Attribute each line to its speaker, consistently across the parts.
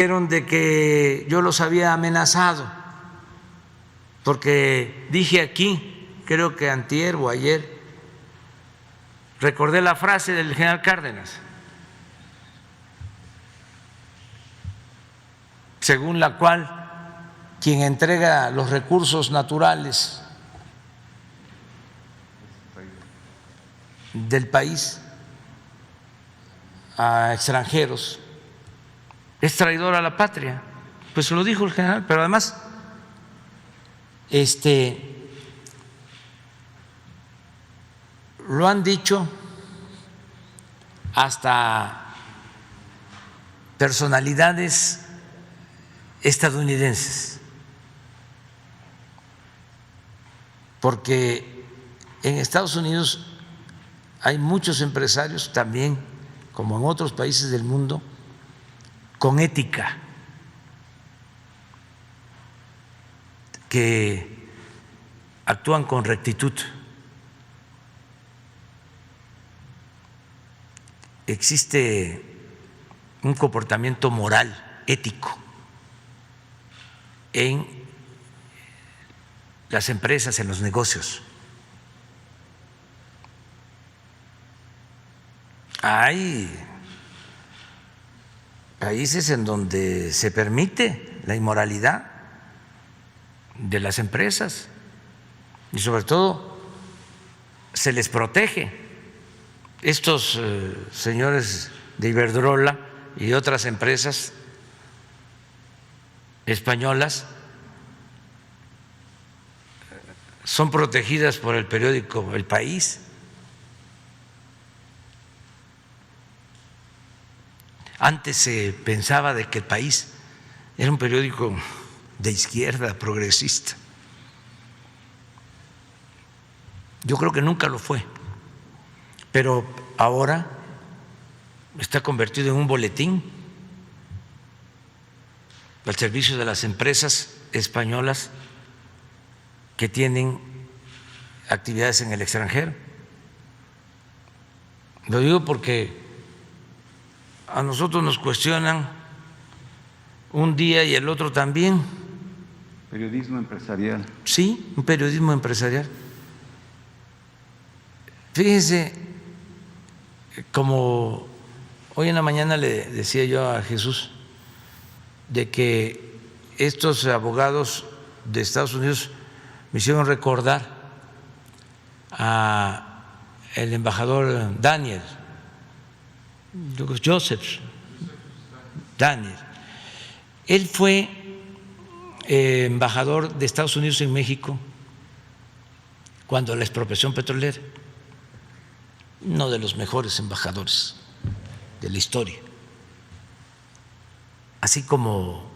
Speaker 1: de que yo los había amenazado, porque dije aquí, creo que antier o ayer, recordé la frase del general Cárdenas, según la cual quien entrega los recursos naturales del país a extranjeros es traidor a la patria. Pues lo dijo el general, pero además lo han dicho hasta personalidades estadounidenses, porque en Estados Unidos hay muchos empresarios también, como en otros países del mundo, con ética, que actúan con rectitud. Existe un comportamiento moral, ético, en las empresas, en los negocios. Hay países en donde se permite la inmoralidad de las empresas y sobre todo se les protege. Estos señores de Iberdrola y otras empresas españolas son protegidas por el periódico El País. Antes se pensaba de que El País era un periódico de izquierda, progresista. Yo creo que nunca lo fue, pero ahora está convertido en un boletín al servicio de las empresas españolas que tienen actividades en el extranjero. Lo digo porque a nosotros nos cuestionan un día y el otro también.
Speaker 2: Periodismo empresarial.
Speaker 1: Sí, un periodismo empresarial. Fíjense, como hoy en la mañana le decía yo a Jesús, de que estos abogados de Estados Unidos me hicieron recordar a el embajador Daniel, Joseph Daniel. Él fue embajador de Estados Unidos en México cuando la expropiación petrolera, uno de los mejores embajadores de la historia, así como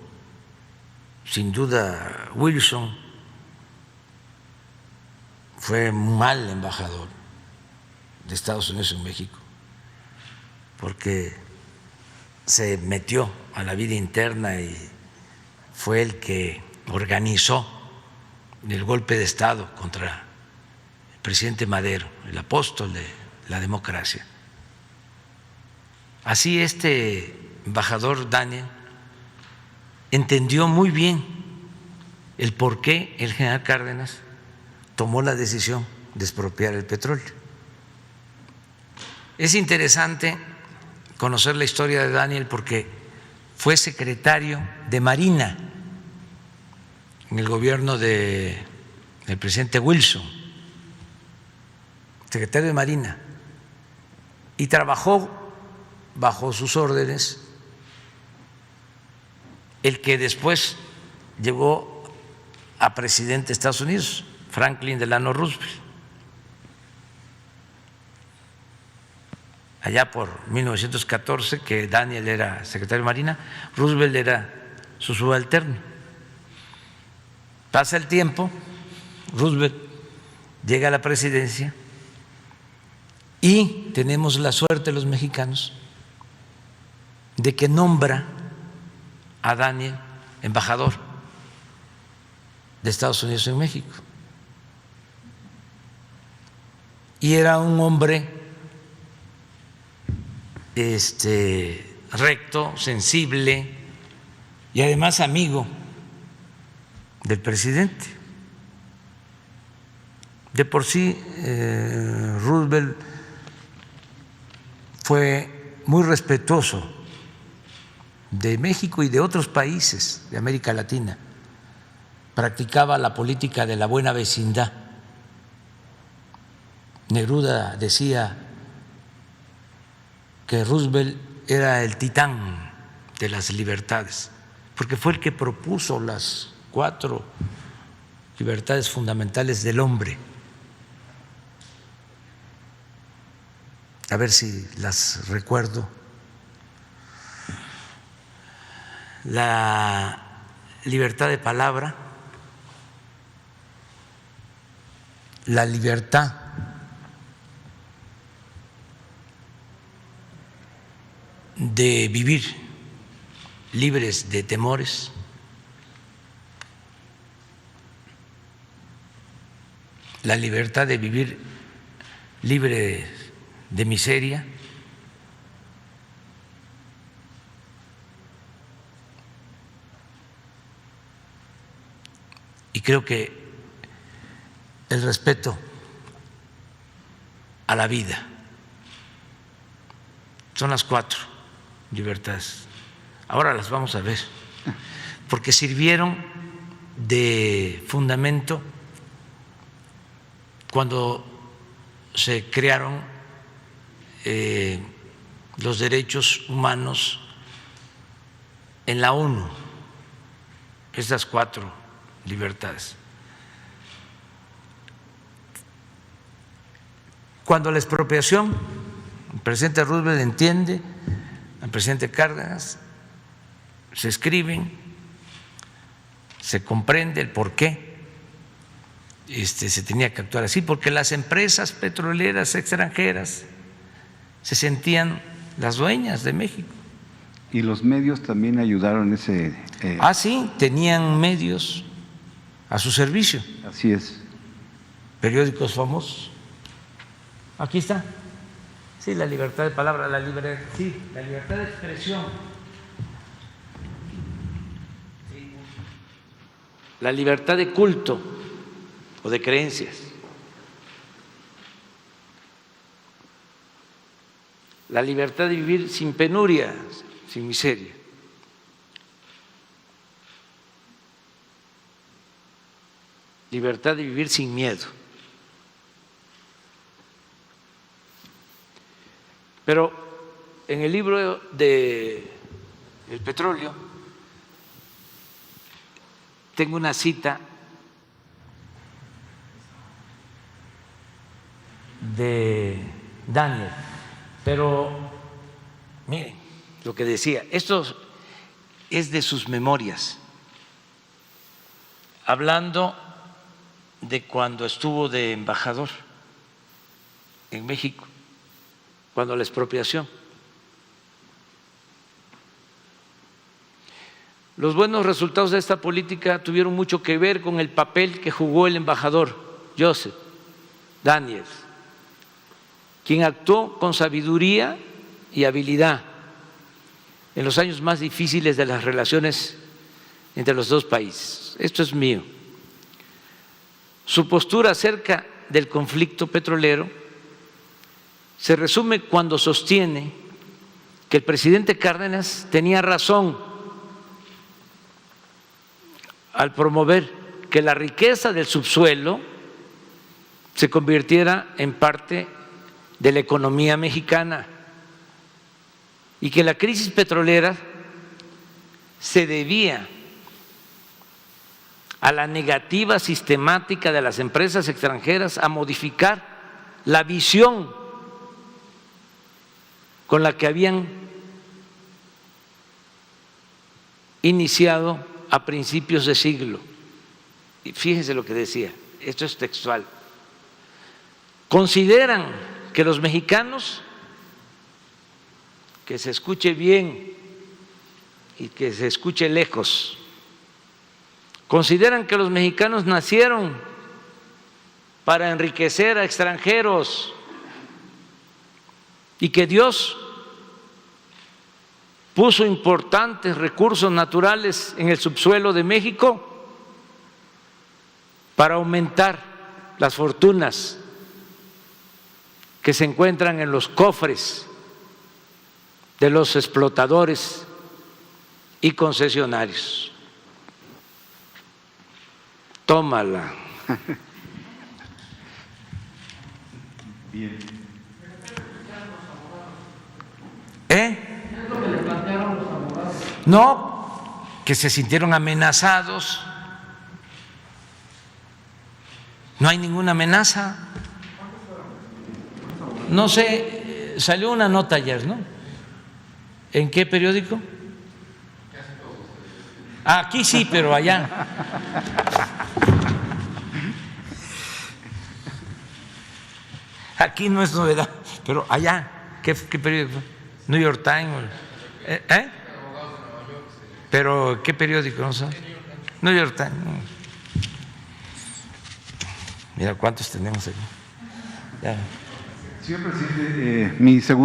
Speaker 1: sin duda Wilson fue un mal embajador de Estados Unidos en México, porque se metió a la vida interna y fue el que organizó el golpe de Estado contra el presidente Madero, el apóstol de la democracia. Así este embajador Daniel entendió muy bien el por qué el general Cárdenas tomó la decisión de expropiar el petróleo. Es interesante conocer la historia de Daniel porque fue secretario de Marina en el gobierno del presidente Wilson, secretario de Marina, y trabajó bajo sus órdenes el que después llegó a presidente de Estados Unidos, Franklin Delano Roosevelt, allá por 1914, que Daniel era secretario de Marina, Roosevelt era su subalterno. Pasa el tiempo, Roosevelt llega a la presidencia y tenemos la suerte los mexicanos de que nombra a Daniel embajador de Estados Unidos en México. Y era un hombre recto, sensible, y además amigo del presidente. De por sí, Roosevelt fue muy respetuoso de México y de otros países de América Latina. Practicaba la política de la buena vecindad. Neruda decía que Roosevelt era el titán de las libertades, porque fue el que propuso las 4 libertades fundamentales del hombre. A ver si las recuerdo. La libertad de palabra, la libertad de vivir libres de temores, la libertad de vivir libre de miseria, y creo que el respeto a la vida son las 4 libertades. Ahora las vamos a ver, porque sirvieron de fundamento cuando se crearon los derechos humanos en la ONU, estas 4 libertades. Cuando la expropiación, el presidente Roosevelt entiende, el presidente Cárdenas, se escriben, se comprende el por qué se tenía que actuar así, porque las empresas petroleras extranjeras se sentían las dueñas de México.
Speaker 2: Y los medios también ayudaron ese…
Speaker 1: Sí, tenían medios a su servicio.
Speaker 2: Así es.
Speaker 1: Periódicos famosos. Aquí está. Sí, la libertad de palabra, la libertad de expresión. Sí. La libertad de culto o de creencias. La libertad de vivir sin penurias, sin miseria. Libertad de vivir sin miedo. Pero en el libro de El petróleo tengo una cita de Daniel, pero miren lo que decía, esto es de sus memorias, hablando de cuando estuvo de embajador en México, cuando la expropiación. Los buenos resultados de esta política tuvieron mucho que ver con el papel que jugó el embajador Joseph Daniels, quien actuó con sabiduría y habilidad en los años más difíciles de las relaciones entre los dos países. Esto es mío. Su postura acerca del conflicto petrolero se resume cuando sostiene que el presidente Cárdenas tenía razón al promover que la riqueza del subsuelo se convirtiera en parte de la economía mexicana y que la crisis petrolera se debía a la negativa sistemática de las empresas extranjeras a modificar la visión con la que habían iniciado a principios de siglo. Y fíjense lo que decía, esto es textual. Consideran que los mexicanos, que se escuche bien y que se escuche lejos, consideran que los mexicanos nacieron para enriquecer a extranjeros y que Dios puso importantes recursos naturales en el subsuelo de México para aumentar las fortunas que se encuentran en los cofres de los explotadores y concesionarios. Tómala.
Speaker 2: Bien.
Speaker 1: No, que se sintieron amenazados. No hay ninguna amenaza. No sé, salió una nota ayer, ¿no? ¿En qué periódico? Aquí sí, pero allá. Aquí no es novedad, pero allá, ¿qué periódico? New York Times. Pero ¿qué periódico? No sé. New York Times. Mira cuántos tenemos aquí. Ya.
Speaker 2: Señor presidente, mi segunda